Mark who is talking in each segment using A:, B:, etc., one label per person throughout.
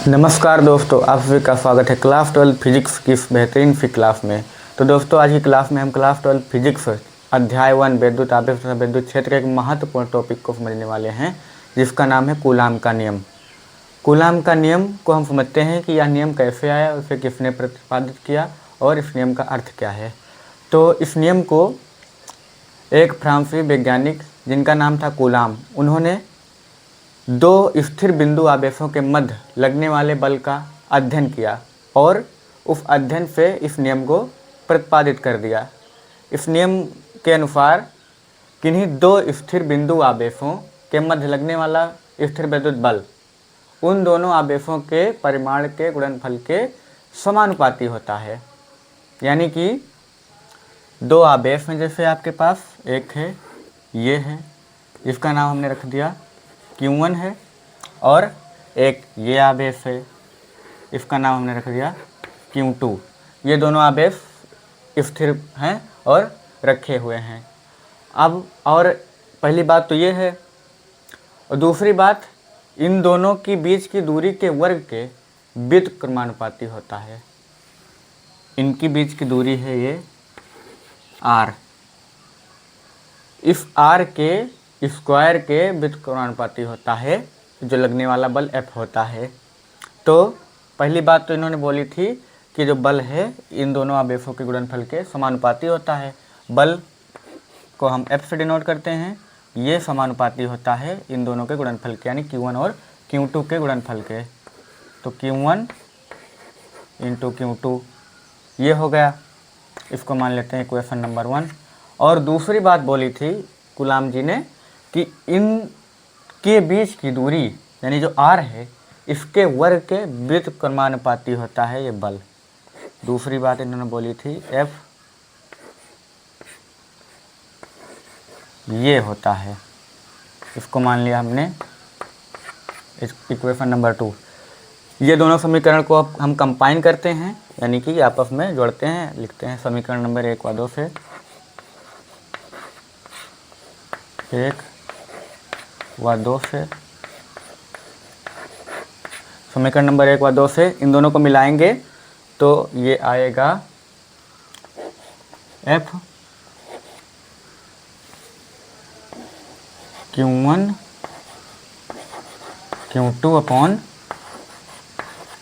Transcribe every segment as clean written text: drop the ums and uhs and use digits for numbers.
A: नमस्कार दोस्तों, आप सभी का स्वागत है क्लास 12 फिजिक्स की इस बेहतरीन सी क्लास में। तो दोस्तों, आज की क्लास में हम क्लास 12 फिजिक्स अध्याय 1 विद्युत आवेश तथा विद्युत क्षेत्र के एक महत्वपूर्ण टॉपिक को समझने वाले हैं, जिसका नाम है कूलाम का नियम। कूलाम का नियम को हम समझते हैं कि यह नियम कैसे आया, उसे किसने प्रतिपादित किया और इस नियम का अर्थ क्या है। तो इस नियम को एक फ्रांसीसी वैज्ञानिक जिनका नाम था कूलाम, उन्होंने दो स्थिर बिंदु आवेशों के मध्य लगने वाले बल का अध्ययन किया और उस अध्ययन से इस नियम को प्रतिपादित कर दिया। इस नियम के अनुसार किन्हीं दो स्थिर बिंदु आवेशों के मध्य लगने वाला स्थिर विद्युत बल उन दोनों आवेशों के परिमाण के गुणनफल के समानुपाती होता है। यानी कि दो आवेश हैं, जैसे आपके पास एक है, ये है, इसका नाम हमने रख दिया Q1 है, और एक ये आवेश है, इसका नाम हमने रख दिया Q2। ये दोनों आवेश स्थिर हैं और रखे हुए हैं। अब और पहली बात तो ये है, और दूसरी बात, इन दोनों की बीच की दूरी के वर्ग के व्युत्क्रमानुपाती होता है। इनकी बीच की दूरी है ये R, इस R के स्क्वायर के व्युत्क्रमानुपाती होता है जो लगने वाला बल F होता है। तो पहली बात तो इन्होंने बोली थी कि जो बल है इन दोनों आवेशों के गुणनफल के समानुपाती होता है। बल को हम F से डिनोट करते हैं, ये समानुपाती होता है इन दोनों के गुणनफल के, यानी Q1 और Q2 के गुणनफल के। तो Q1 इंटू Q2 ये हो गया, इसको मान लेते हैं इक्वेशन नंबर 1। और दूसरी बात बोली थी कूलाम जी ने कि इन के बीच की दूरी यानी जो R है इसके वर्ग के व्युत्क्रमानुपाती होता है ये बल। दूसरी बात इन्होंने बोली थी F ये होता है, इसको मान लिया हमने इक्वेशन नंबर 2। ये दोनों समीकरण को अब हम कंबाइन करते हैं, यानी कि आपस में जोड़ते हैं, लिखते हैं समीकरण नंबर 1 व 2 से 1 व 2 से समीकरण नंबर 1 व 2 से इन दोनों को मिलाएंगे तो ये आएगा F Q1 Q2 upon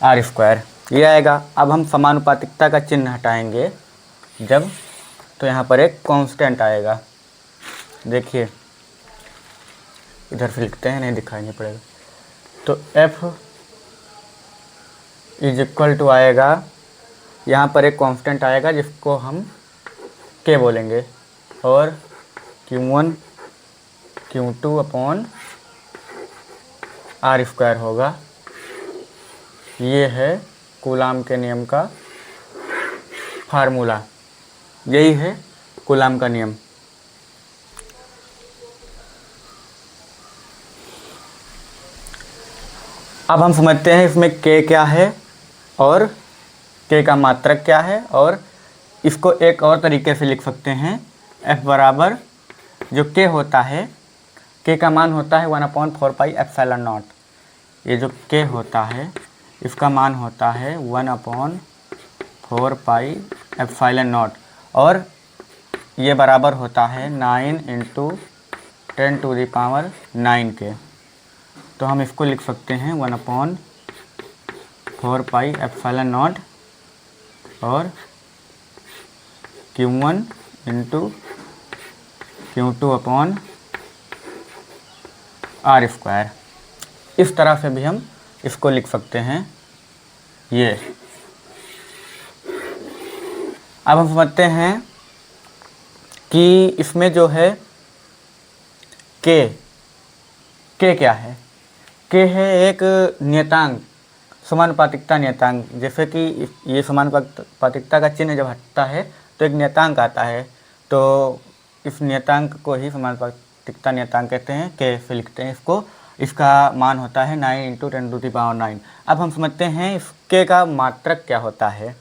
A: R square, ये आएगा। अब हम समानुपातिकता का चिन्ह हटाएंगे जब, तो यहाँ पर एक कांस्टेंट आएगा। देखिए इधर से लिखते हैं, नहीं दिखाई नहीं पड़ेगा। तो F इज इक्वल टू आएगा, यहाँ पर एक कांस्टेंट आएगा जिसको हम K बोलेंगे, और Q1 Q2 upon R square होगा। ये है कूलाम के नियम का फार्मूला, यही है कूलाम का नियम। अब हम समझते हैं इसमें K क्या है और K का मात्रक क्या है, और इसको एक और तरीके से लिख सकते हैं। F बराबर जो K होता है, K का मान होता है 1/4 पाई एप्सिलॉन नॉट। ये जो K होता है इसका मान होता है 1/4 पाई एप्सिलॉन नॉट, और ये बराबर होता है 9 × 10⁹ के। तो हम इसको लिख सकते हैं 1/4 पाई एप्सिलॉन नॉट और Q1 × Q2 upon R square. इस तरह से भी हम इसको लिख सकते हैं। ये अब हम समझते हैं कि इसमें जो है K क्या है। K है एक नियतांक, समानुपातिकता नियतांक। जैसे कि ये समानुपातिकता का चिन्ह जब हटता है तो एक नियतांक आता है, तो इस नियतांक को ही समानुपातिकता नियतांक कहते हैं। K से लिखते हैं इसको। इसका मान होता है 9 × 10⁹। अब हम समझते हैं इसके का मात्रक क्या होता है,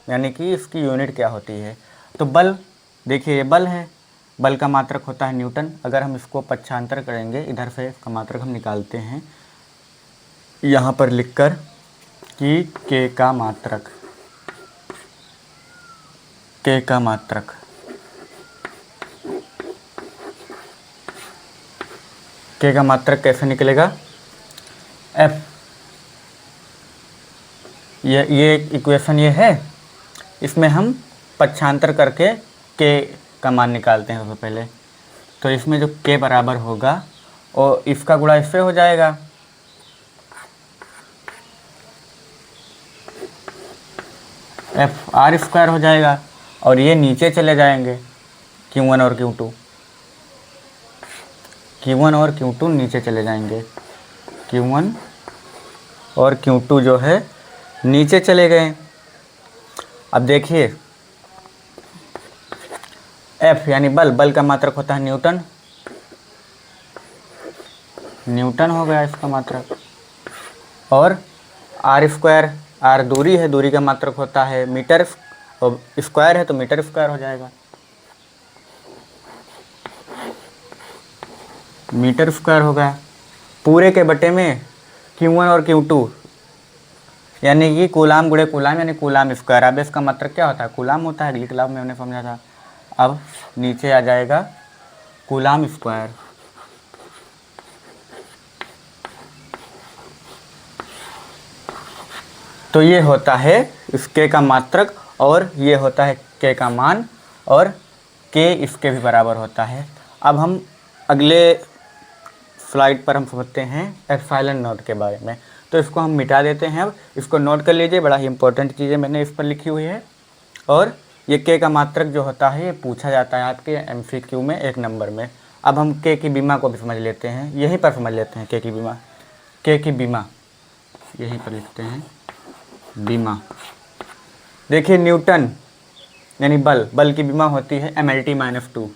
A: यानी कि इसकी यूनिट क्या होती है। तो बल, देखिए ये बल है, बल का मात्रक होता है न्यूटन। अगर हम इसको पक्षांतर करेंगे, इधर से इसका मात्रक हम निकालते हैं यहाँ पर लिखकर, कि के का मात्रक, के का मात्रक के का मात्रक कैसे निकलेगा? एफ, ये इक्वेशन ये है, इसमें हम पक्षांतर करके के का मान निकालते हैं सबसे पहले। तो इसमें जो के बराबर होगा और इसका गुणा इससे हो जाएगा, एफ आर स्क्वायर हो जाएगा, और ये नीचे चले जाएंगे Q1 और Q2, Q1 और Q2 नीचे चले जाएंगे, Q1 और Q2 जो है नीचे चले गए। अब देखिए F यानी बल का मात्रक होता है न्यूटन, न्यूटन हो गया इसका मात्रक, और आर स्क्वायर, आर दूरी है, दूरी का मात्रक होता है मीटर, और स्क्वायर है तो मीटर स्क्वायर हो जाएगा, मीटर स्क्वायर होगा। पूरे के बटे में Q1 और Q2 यानी कि कूलाम गुणे कूलाम यानी कूलाम स्क्वायर। अब इसका मात्रक क्या होता है? कूलाम होता है, अगली क्लास में हमने समझा था। अब नीचे आ जाएगा कूलाम स्क्वायर, तो ये होता है इस के का मात्रक, और ये होता है के का मान, और के इसके भी बराबर होता है। अब हम अगले स्लाइड पर हम समझते हैं एप्सिलॉन नॉट के बारे में, तो इसको हम मिटा देते हैं। अब इसको नोट कर लीजिए, बड़ा ही इंपॉर्टेंट चीज़ें मैंने इस पर लिखी हुई है। और ये के का मात्रक जो होता है ये पूछा जाता है आपके MCQ में 1 नंबर में। अब हम के की बीमा को भी समझ लेते हैं, यहीं पर समझ लेते हैं के की बीमा। के की बीमा यहीं पर लिखते हैं, बीमा। देखिए न्यूटन यानी बल की बीमा होती है MLT-2,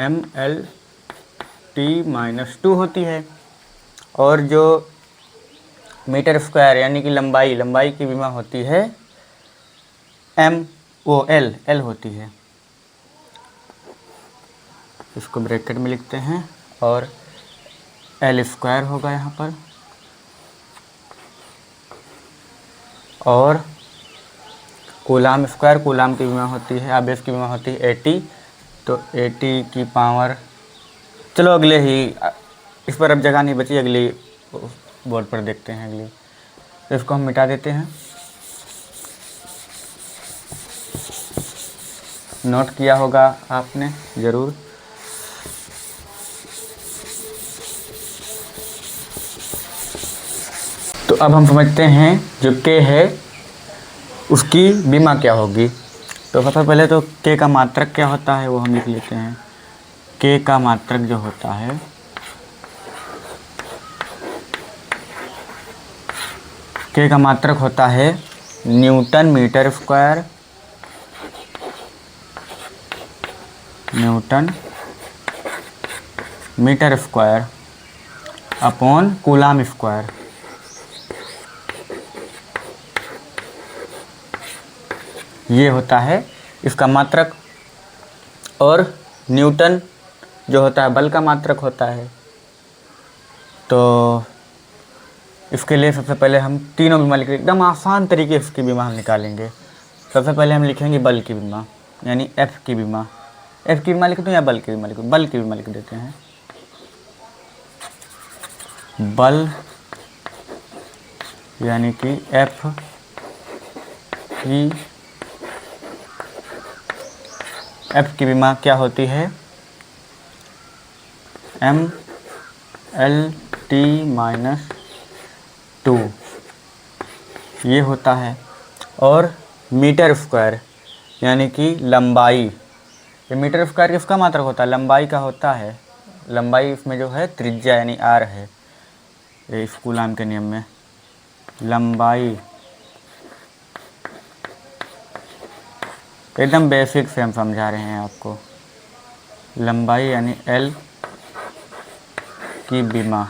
A: MLT-2 होती है। और जो मीटर स्क्वायर यानी कि लंबाई की बीमा होती है MOL होती है, इसको ब्रैकेट में लिखते हैं, और L स्क्वायर होगा यहाँ पर। और कूलाम स्क्वायर, कूलाम की बीमा होती है, आवेश की बीमा होती है 80, तो 80 की पावर, चलो अगले ही, इस पर अब जगह नहीं बची, अगली बोर्ड पर देखते हैं अगली। तो इसको हम मिटा देते हैं, नोट किया होगा आपने ज़रूर। तो अब हम समझते हैं जो के है उसकी बीमा क्या होगी। तो सबसे पहले तो के का मात्रक क्या होता है वो हम लिख लेते हैं। के का मात्रक जो होता है, के का मात्रक होता है newton metre square, newton metre square upon coulomb square. ये होता है इसका मात्रक। और न्यूटन जो होता है बल का मात्रक होता है। तो इसके लिए सबसे पहले हम तीनों बीमा लिखेंगे, एकदम आसान तरीके से इसकी बीमा हम निकालेंगे। सबसे पहले हम लिखेंगे बल की बीमा यानी F की बीमा। F की बीमा लिख दूँ या बल की बीमा लिख दूँ? बल की बीमा लिख देते हैं। बल यानी कि F की बीमा क्या होती है? MLT-2 ये होता है। और मीटर स्क्वायर यानी कि लंबाई, ये मीटर स्क्वायर किसका मात्रक होता है? लंबाई का होता है। लंबाई इसमें जो है त्रिज्या यानी R है, ये इस कूलाम के नियम में। लंबाई एकदम बेसिक से हम समझा रहे हैं आपको। लंबाई यानी L की बीमा,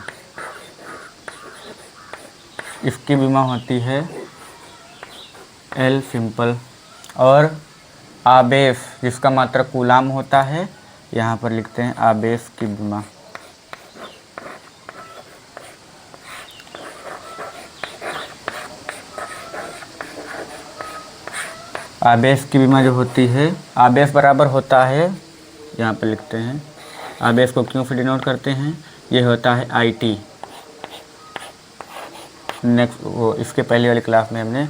A: इसकी बीमा होती है L सिंपल। और आवेश जिसका मात्रक कूलाम होता है, यहाँ पर लिखते हैं आवेश की बीमा। आवेश की विमा जो होती है, आवेश बराबर होता है, यहाँ पे लिखते हैं आवेश को क्यों से डिनोट करते हैं, ये होता है आई टी। नेक्स्ट वो इसके पहले वाली क्लास में हमने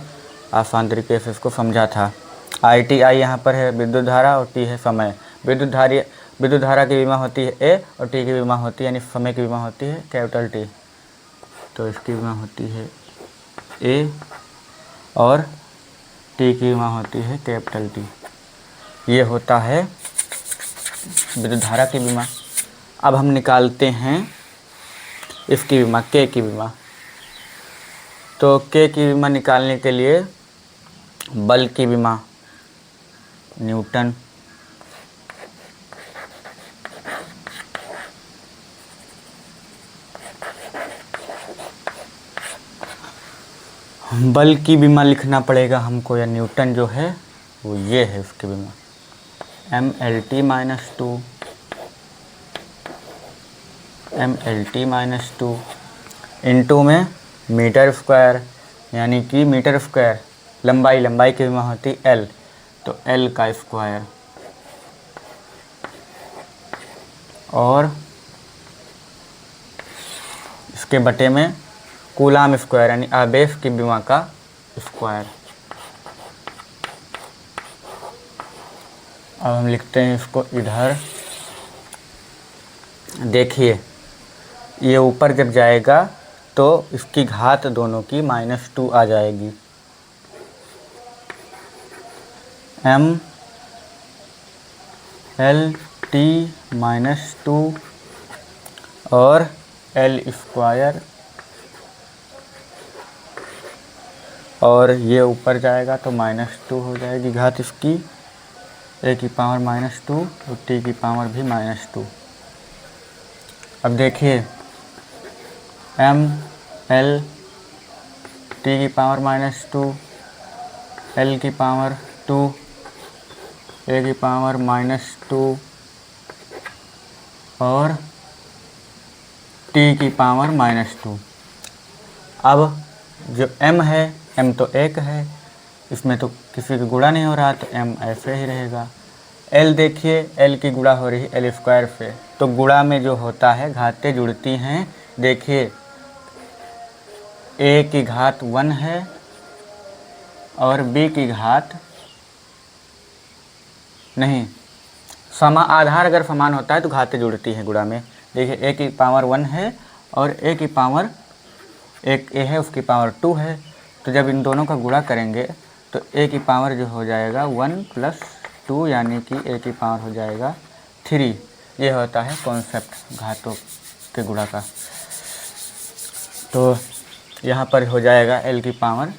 A: आसान तरीके से इसको समझा था। आई टी, आई यहाँ पर है विद्युत धारा और टी है समय। विद्युत धारा की विमा होती है ए और टी की विमा होती है, यानी समय की विमा होती है कैपिटल टी। तो इसकी विमा होती है ए और टी की विमा होती है कैपिटल टी। ये होता है विद्युत धारा की विमा। अब हम निकालते हैं इसकी विमा, के की विमा। तो के की विमा निकालने के लिए बल की विमा न्यूटन, बल की विमा लिखना पड़ेगा हमको, या न्यूटन जो है वो ये है उसकी विमा, mLT माइनस टू इंटू में मीटर स्क्वायर, यानी कि मीटर स्क्वायर लंबाई की विमा होती L, तो L का स्क्वायर और इसके बटे में कूलाम स्क्वायर, यानी आवेश की विमा का स्क्वायर। अब हम लिखते हैं इसको इधर। देखिए ये ऊपर जब जाएगा तो इसकी घात दोनों की -2 आ जाएगी। mLT -2 और L स्क्वायर, और ये ऊपर जाएगा तो -2 हो जाएगी घात इसकी, ए की पावर -2 और टी की पावर भी -2। अब देखिए mL टी की पावर -2, L की पावर 2, ए की पावर -2 और टी की पावर -2। अब जो m है, m तो 1 है, इसमें तो किसी का गुणा नहीं हो रहा, तो m ऐसे ही रहेगा। l देखिए, l की गुणा हो रही है L स्क्वायर से, तो गुणा में जो होता है घातें जुड़ती हैं। देखिए a की घात 1 है और b की घात नहीं, आधार अगर समान होता है तो घातें जुड़ती हैं गुणा में। देखिए a की पावर 1 है और a की पावर, एक a है उसकी पावर 2 है, तो जब इन दोनों का गुणा करेंगे तो a की पावर जो हो जाएगा 1 + 2, यानी कि a की पावर हो जाएगा 3। ये होता है कॉन्सेप्ट घातों के गुणा का। तो यहाँ पर हो जाएगा L की पावर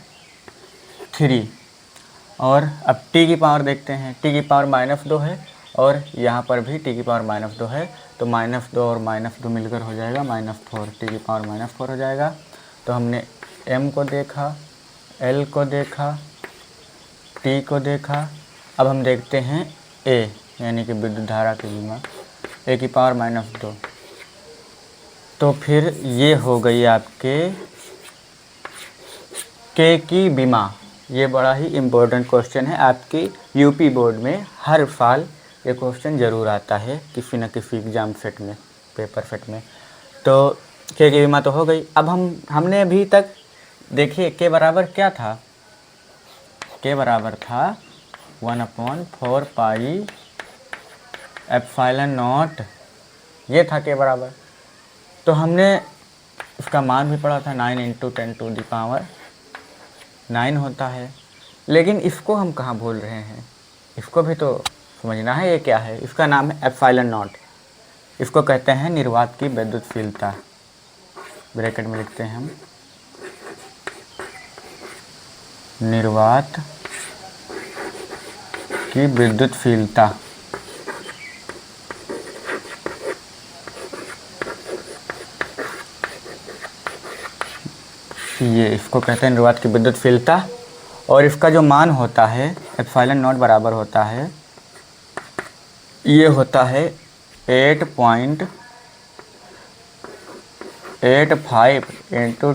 A: 3। और अब t की पावर देखते हैं, t की पावर -2 है और यहाँ पर भी t की पावर -2 है, तो -2 और -2 मिलकर हो जाएगा -4, t की पावर -4 हो जाएगा। तो हमने m को देखा, l को देखा, t को देखा। अब हम देखते हैं a, यानी कि विद्युत धारा की विमा, a की पावर -2। तो फिर ये हो गई आपके के की विमा। ये बड़ा ही इम्पोर्टेंट क्वेश्चन है, आपकी यूपी बोर्ड में हर साल ये क्वेश्चन ज़रूर आता है किसी न किसी एग्ज़ाम सेट में, पेपर सेट में। तो के की विमा तो हो गई। अब हमने अभी तक देखिए के बराबर क्या था, के बराबर था 1/4 पाई एप्सिलॉन नॉट, ये था के बराबर। तो हमने इसका मान भी पढ़ा था, 9 × 10⁹ होता है। लेकिन इसको हम कहाँ भूल रहे हैं, इसको भी तो समझना है। ये क्या है, इसका नाम है एप्सिलॉन नॉट। इसको कहते हैं निर्वात की विद्युतशीलता। ब्रैकेट में लिखते हैं हम, निर्वात की विद्युतशीलता। ये इसको कहते हैं निर्वात की विद्युतशीलता। और इसका जो मान होता है एप्सिलॉन नॉट बराबर होता है, ये होता है 8.85 ×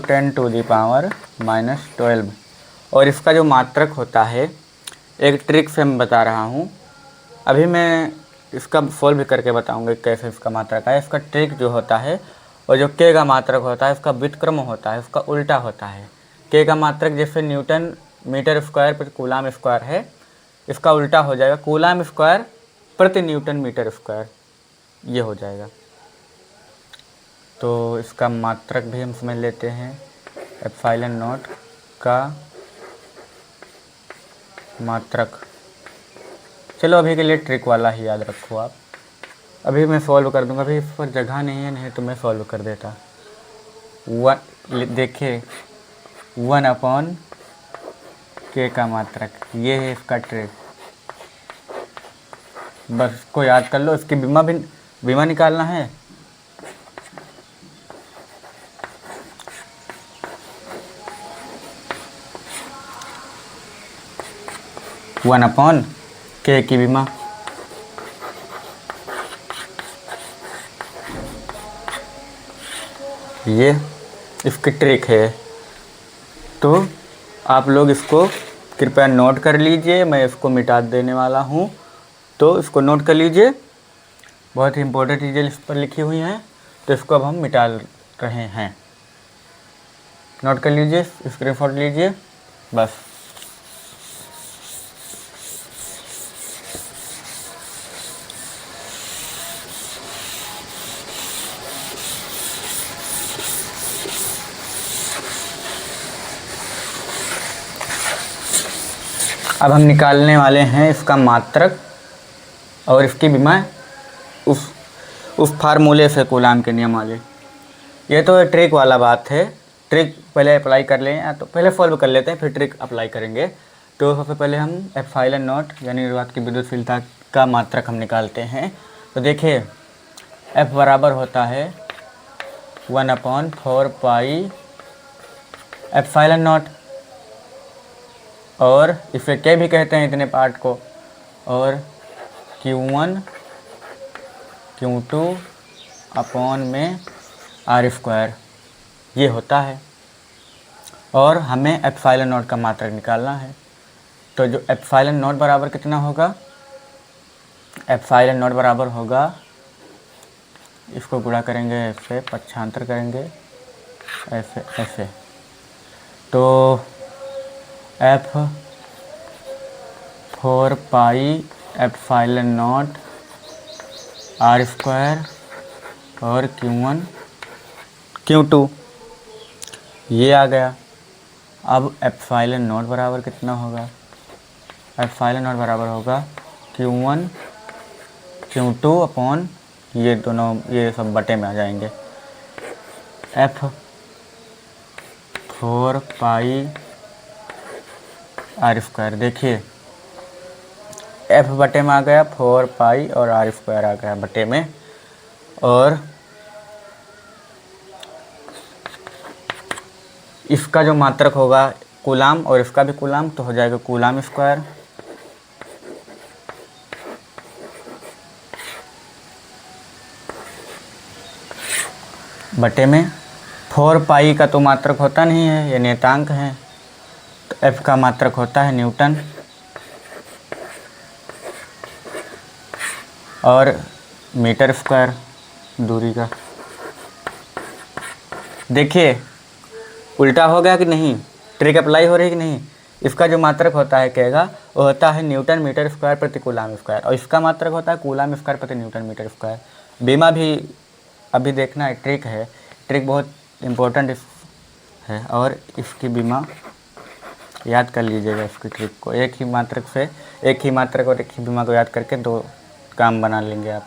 A: 10⁻⁻12। और इसका जो मात्रक होता है एक ट्रिक से मैं बता रहा हूँ। अभी मैं इसका सॉल्व भी करके बताऊँगा कैसे इसका मात्रक है। इसका ट्रिक जो होता है और जो के का मात्रक होता है उसका व्युत्क्रम होता है, उसका उल्टा होता है। के का मात्रक जैसे न्यूटन मीटर स्क्वायर प्रति कूलाम स्क्वायर है, इसका उल्टा हो जाएगा कूलाम स्क्वायर प्रति न्यूटन मीटर स्क्वायर, ये हो जाएगा। तो इसका मात्रक भी हम समझ लेते हैं। एप्सिलॉन नॉट का मात्रक, चलो अभी के लिए ट्रिक वाला ही याद रखो आप। अभी मैं सॉल्व कर दूंगा, अभी इस पर जगह नहीं है, नहीं तो मैं सॉल्व कर देता। देखिए 1/k का मात्रक, ये है इसका ट्रिक। बस इसको याद कर लो। इसकी बीमा निकालना है। वन अपॉन के की बीमा, ये इसकी ट्रिक है। तो आप लोग इसको कृपया नोट कर लीजिए, मैं इसको मिटा देने वाला हूँ, तो इसको नोट कर लीजिए। बहुत ही इंपॉर्टेंट चीज़ें इस पर लिखी हुई हैं, तो इसको अब हम मिटा रहे हैं। नोट कर लीजिए, स्क्रीनशॉट लीजिए बस। अब हम निकालने वाले हैं इसका मात्रक और इसकी बीमा उस फार्मूले से, कूलाम के नियम वाले। ये तो ट्रिक वाला बात है, ट्रिक पहले अप्लाई कर लें, या तो पहले सॉल्व कर लेते हैं फिर ट्रिक अप्लाई करेंगे। तो सबसे पहले हम एप्सिलॉन नॉट यानी निर्वात की विद्युतशीलता का मात्रक हम निकालते हैं। तो देखिए F बराबर होता है 1/4 पाई एप्सिलॉन नॉट, और इसे के भी कहते हैं इतने पार्ट को, और Q1 Q2 अपॉन में R स्क्वायर, ये होता है। और हमें एप्सिलॉन नॉट का मात्रक निकालना है। तो जो एप्सिलॉन नॉट बराबर कितना होगा, एप्सिलॉन नॉट बराबर होगा, इसको गुणा करेंगे ऐसे, पक्षांतर करेंगे ऐसे ऐसे, तो F4 pi epsilon not R square और Q1 Q2, ये आ गया। अब एप्सिलॉन नॉट बराबर कितना होगा, एप्सिलॉन नॉट बराबर होगा Q1 Q2 अपॉन ये दोनों, ये सब बटे में आ जाएंगे, F4 पाई R स्क्वायर। देखिए F बटे में आ गया 4 पाई और R स्क्वायर आ गया बटे में, और इसका जो मात्रक होगा कूलाम और इसका भी कूलाम, तो हो जाएगा कूलाम स्क्वायर बटे में 4 पाई का तो मात्रक होता नहीं है, ये नियतांक है, तो F का मात्रक होता है न्यूटन, और मीटर स्क्वायर दूरी का। देखिए उल्टा हो गया कि नहीं, ट्रिक अप्लाई हो रही है कि नहीं। इसका जो मात्रक होता है कहेगा वो होता है न्यूटन मीटर स्क्वायर प्रति कूलाम स्क्वायर, और इसका मात्रक होता है कूलाम स्क्वायर प्रति न्यूटन मीटर स्क्वायर। बीमा भी अभी देखना है, ट्रिक है, ट्रिक बहुत इम्पोर्टेंट है, और इसकी बीमा याद कर लीजिएगा। इसकी ट्रिक को एक ही मात्रक से, एक ही मात्रक और एक ही बीमा को याद करके दो काम बना लेंगे आप।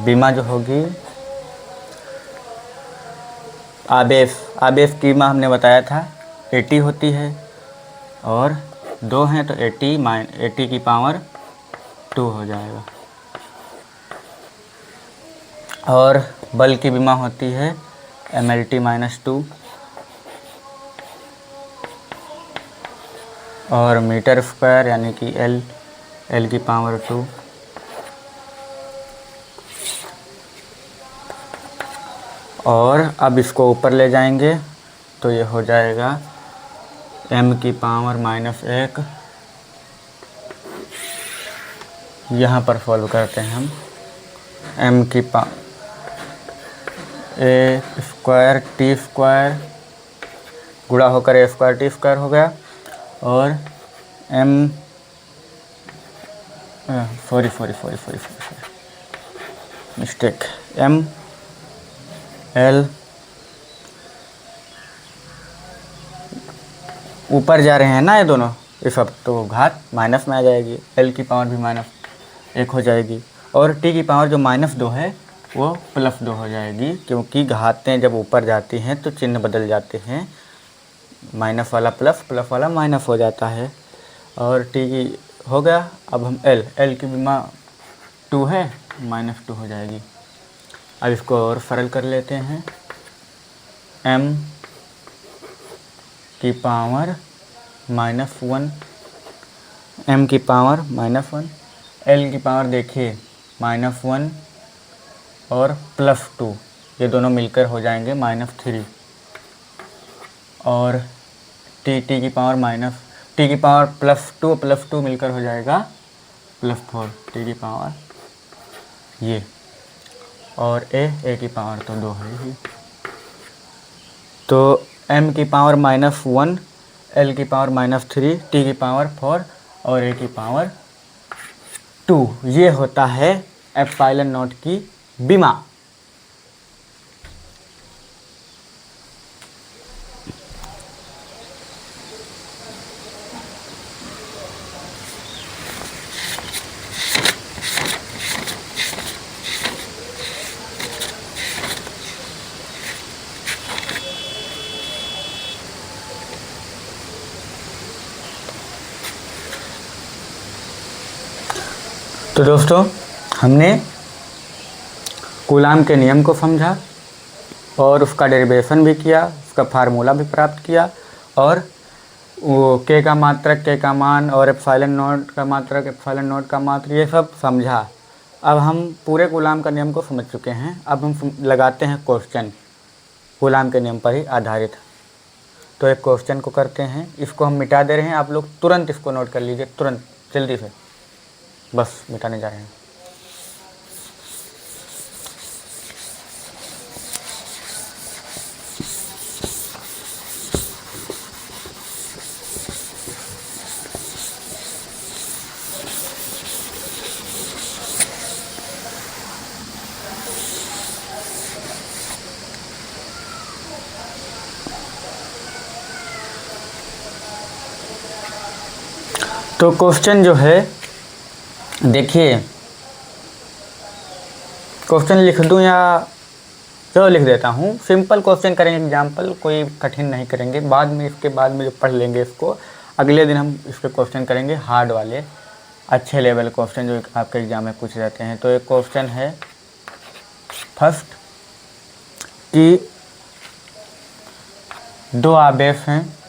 A: बीमा जो होगी आवेश की बीमा हमने बताया था 80 होती है, और 2 हैं तो 80 की पावर 2 हो जाएगा। और बल की बीमा होती है MLT-2, और मीटर स्क्वायर यानी कि L की पावर 2। और अब इसको ऊपर ले जाएंगे तो ये हो जाएगा m की पावर -1। यहाँ पर सॉल्व करते हैं हम। m की पावर a² t² गुणा होकर a² t² हो गया, और m sorry mistake, m l ऊपर जा रहे हैं ना ये दोनों, ये सब तो घात माइनस में आ जाएगी, l की पावर भी -1 हो जाएगी, और t की पावर जो -2 है वो +2 हो जाएगी, क्योंकि घातें जब ऊपर जाती हैं तो चिन्ह बदल जाते हैं, माइनस वाला प्लस, प्लस वाला माइनस हो जाता है। और t की हो गया। अब हम l की भी 2 है, -2 हो जाएगी। अब इसको और सरल कर लेते हैं। m की पावर -1, m की पावर -1, l की पावर देखिए -1 और +2, ये दोनों मिलकर हो जाएंगे -3, और t की पावर t की पावर +2 मिलकर हो जाएगा +4, t की पावर ये, और a की पावर तो 2 है ही। तो m की पावर -1, l की पावर -3, t की पावर 4 और a की पावर 2, ये होता है एप्सिलॉन नॉट की विमा। तो दोस्तों, हमने कूलाम के नियम को समझा और उसका डेरिवेशन भी किया, उसका फार्मूला भी प्राप्त किया, और वो के का मात्रक, के का मान, और एप्सिलॉन नॉट का मात्रक, एप्सिलॉन नॉट का मात्रक, ये सब समझा। अब हम पूरे कूलाम का नियम को समझ चुके हैं। अब हम लगाते हैं क्वेश्चन, कूलाम के नियम पर ही आधारित। तो एक क्वेश्चन को करते हैं, इसको हम मिटा दे रहे हैं, आप लोग तुरंत इसको नोट कर लीजिए, तुरंत जल्दी से, बस मिटाने जा रहे हैं। तो क्वेश्चन जो है, देखिए, क्वेश्चन लिख दूं या चलो लिख देता हूँ। सिंपल क्वेश्चन करेंगे, एग्जाम्पल, कोई कठिन नहीं करेंगे। बाद में, इसके बाद में जो पढ़ लेंगे इसको, अगले दिन हम इस पर क्वेश्चन करेंगे, हार्ड वाले, अच्छे लेवल क्वेश्चन जो आपके एग्जाम में पूछे जाते हैं। तो एक क्वेश्चन है फर्स्ट कि 2 आवेश हैं।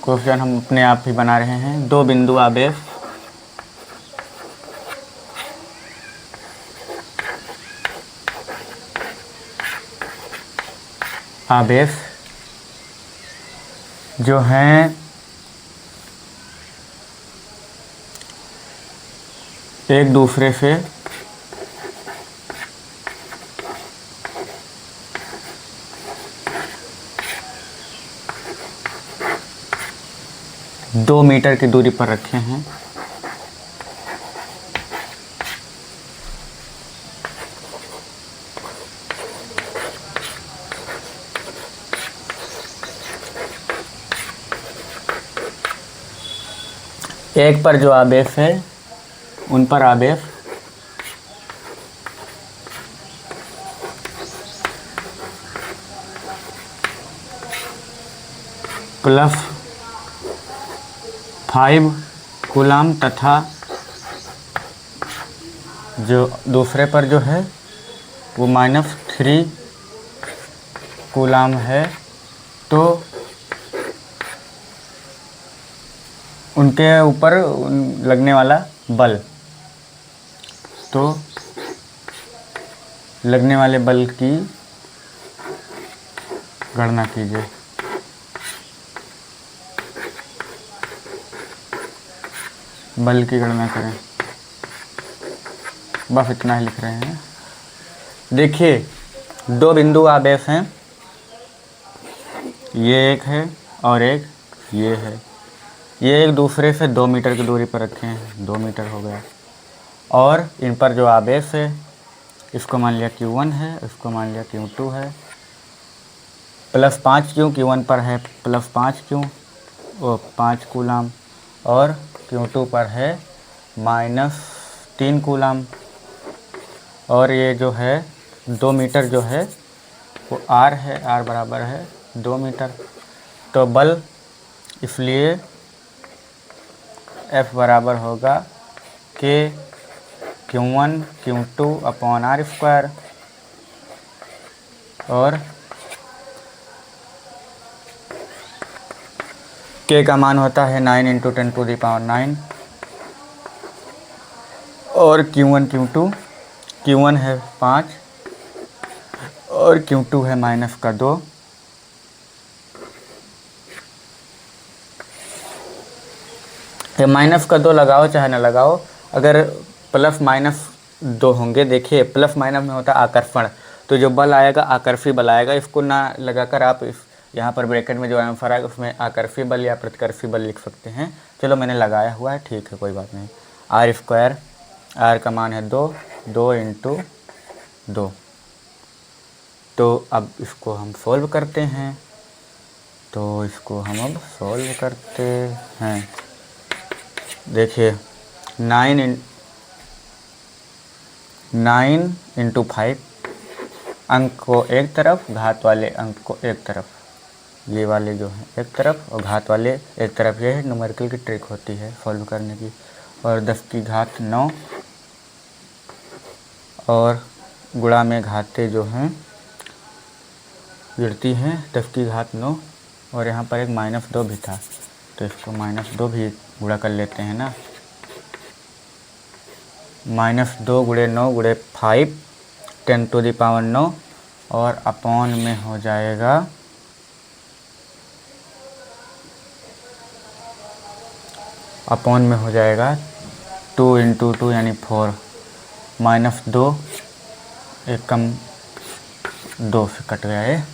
A: क्वेश्चन हम अपने आप ही बना रहे हैं। 2 बिंदु आवेश जो हैं एक दूसरे से दो मीटर की दूरी पर रखे हैं। एक पर जो आवेश है, उन पर आवेश +5 कूलाम तथा जो दूसरे पर जो है वो -3 कूलाम है। तो उनके ऊपर लगने वाला बल, तो लगने वाले बल की गणना कीजिए। बल की गणना करें, बस इतना ही लिख रहे हैं। देखिए, दो बिंदु आवेश हैं, ये एक है और एक ये है। ये एक दूसरे से 2 मीटर की दूरी पर रखे हैं, 2 मीटर हो गया। और इन पर जो आवेश है, इसको मान लिया Q1 है, इसको मान लिया Q2 है। +5Q Q1 पर है +5Q वो 5 कूलाम, और Q2 पर है -3 कूलाम। और ये जो है 2 मीटर जो है वो R है, R बराबर है 2 मीटर। तो बल इसलिए F बराबर होगा K Q1 Q2 upon R²। और K का मान होता है 9 × 10⁹ और Q1 Q2, Q1 है 5 और Q2 है -2। ये -2 लगाओ चाहे ना लगाओ, अगर +-2 होंगे, देखिए +- में होता है आकर्षण, तो जो बल आएगा आकर्षी बल आएगा। इसको ना लगाकर आप इस यहाँ पर ब्रैकेट में जो आंसर आएगा उसमें आकर्षी बल या प्रतिकर्षी बल लिख सकते हैं। चलो मैंने लगाया हुआ है, ठीक है, कोई बात नहीं। R², R का मान है 2, 2 × 2। तो अब इसको हम सॉल्व करते हैं, तो इसको हम अब सॉल्व करते हैं। देखिए 9 × 5, अंक को एक तरफ, घात वाले अंक को एक तरफ, ये वाले जो हैं एक तरफ और घात वाले एक तरफ। ये है न्यूमेरिकल की ट्रिक होती है सॉल्व करने की। और 10⁹ और गुणा में घातें जो हैं गिरती हैं, 10⁹ और यहाँ पर एक -2 भी था, तो इसको -2 भी गुणा कर लेते हैं ना। -2 × 9 × 5 10⁹ और अपॉन में हो जाएगा 2 × 2 यानी 4, -2 एक कम 2 से कट गया है।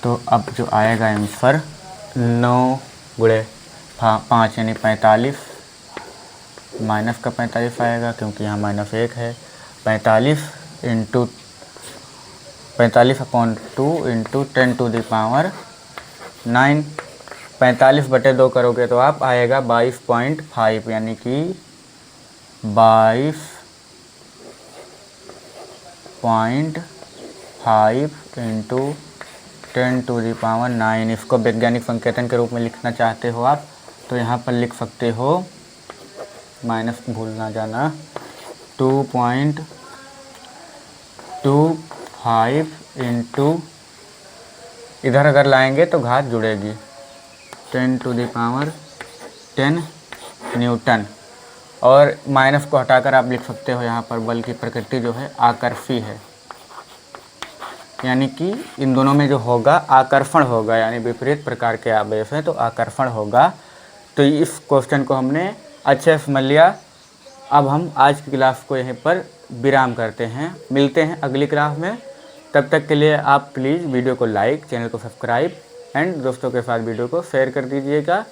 A: तो अब जो आएगा आंसर 9 × 5 यानी 45, माइनस का 45 आएगा क्योंकि यहाँ -1 है। 45 × 45/2 × 10⁹ 45/2 करोगे तो आप आएगा 22.5, यानी कि 22.5 × 10⁹ इसको वैज्ञानिक संकेतन के रूप में लिखना चाहते हो आप तो यहाँ पर लिख सकते हो, माइनस भूल ना जाना, 2.25 × इधर अगर लाएंगे तो घात जुड़ेगी 10⁻10 न्यूटन। और माइनस को हटाकर आप लिख सकते हो यहाँ पर बल की प्रकृति जो है आकर्षी है, यानी कि इन दोनों में जो होगा आकर्षण होगा, यानी विपरीत प्रकार के आवेश हैं तो आकर्षण होगा। तो इस क्वेश्चन को हमने अच्छे से समझ लिया। अब हम आज की क्लास को यहीं पर विराम करते हैं, मिलते हैं अगली क्लास में। तब तक के लिए आप प्लीज़ वीडियो को लाइक, चैनल को सब्सक्राइब एंड दोस्तों के साथ वीडियो को शेयर कर दीजिएगा,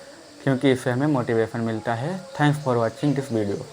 A: क्योंकि इससे हमें मोटिवेशन मिलता है। Thanks for watching this video.